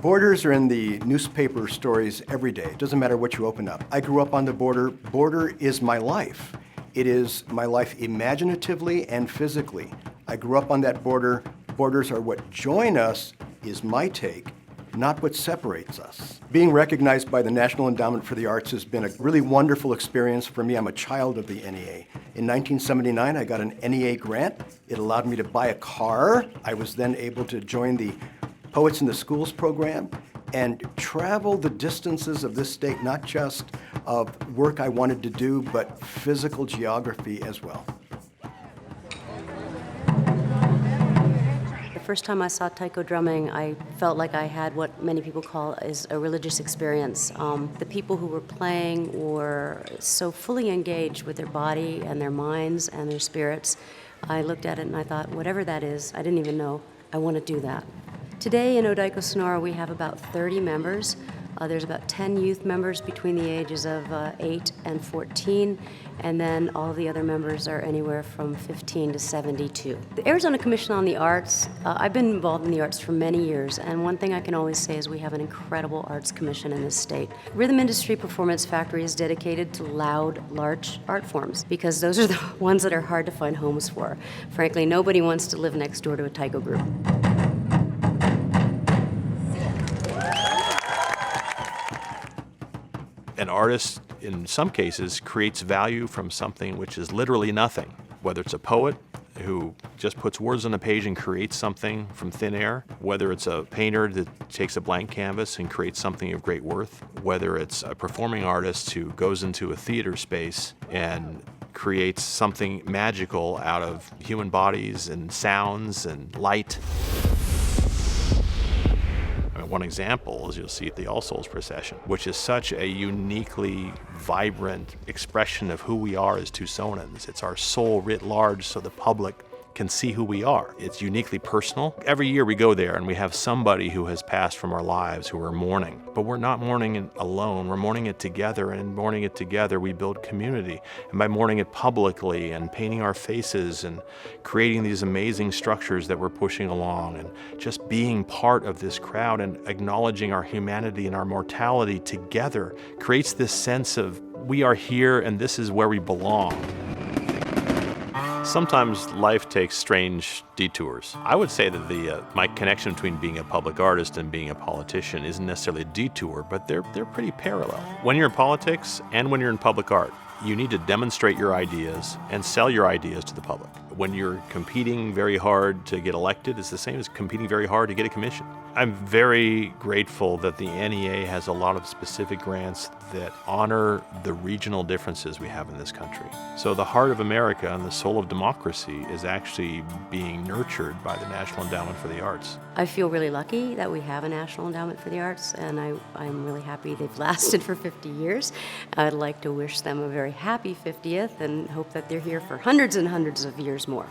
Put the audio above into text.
Borders are in the newspaper stories every day. It doesn't matter what you open up. I grew up on the border. Border is my life. It is my life imaginatively and physically. I grew up on that border. Borders are what join us, is my take, not what separates us. Being recognized by the National Endowment for the Arts has been a really wonderful experience for me. I'm a child of the NEA. In 1979, I got an NEA grant. It allowed me to buy a car. I was then able to join the Poets in the Schools program and travel the distances of this state, not just of work I wanted to do, but physical geography as well. The first time I saw taiko drumming, I felt like I had what many people call is a religious experience. The people who were playing were so fully engaged with their body and their minds and their spirits. I looked at it and I thought, whatever that is, I didn't even know, I want to do that. Today in Odaiko Sonora, we have about 30 members. There's about 10 youth members between the ages of 8 and 14, and then all the other members are anywhere from 15 to 72. The Arizona Commission on the Arts, I've been involved in the arts for many years, and one thing I can always say is we have an incredible arts commission in this state. Rhythm Industry Performance Factory is dedicated to loud, large art forms, because those are the ones that are hard to find homes for. Frankly, nobody wants to live next door to a taiko group. An artist, in some cases, creates value from something which is literally nothing. Whether it's a poet who just puts words on a page and creates something from thin air, whether it's a painter that takes a blank canvas and creates something of great worth, whether it's a performing artist who goes into a theater space and creates something magical out of human bodies and sounds and light. One example is you'll see at the All Souls procession, which is such a uniquely vibrant expression of who we are as Tucsonans. It's our soul writ large so the public can see who we are. It's uniquely personal. Every year we go there and we have somebody who has passed from our lives who are mourning. But we're not mourning it alone, we're mourning it together, and in mourning it together we build community. And by mourning it publicly and painting our faces and creating these amazing structures that we're pushing along and just being part of this crowd and acknowledging our humanity and our mortality together creates this sense of we are here and this is where we belong. Sometimes life takes strange detours. I would say that my connection between being a public artist and being a politician isn't necessarily a detour, but they're pretty parallel. When you're in politics and when you're in public art, you need to demonstrate your ideas and sell your ideas to the public. When you're competing very hard to get elected, it's the same as competing very hard to get a commission. I'm very grateful that the NEA has a lot of specific grants that honor the regional differences we have in this country. So the heart of America and the soul of democracy is actually being nurtured by the National Endowment for the Arts. I feel really lucky that we have a National Endowment for the Arts, and I'm really happy they've lasted for 50 years. I'd like to wish them a very happy 50th and hope that they're here for hundreds and hundreds of years more.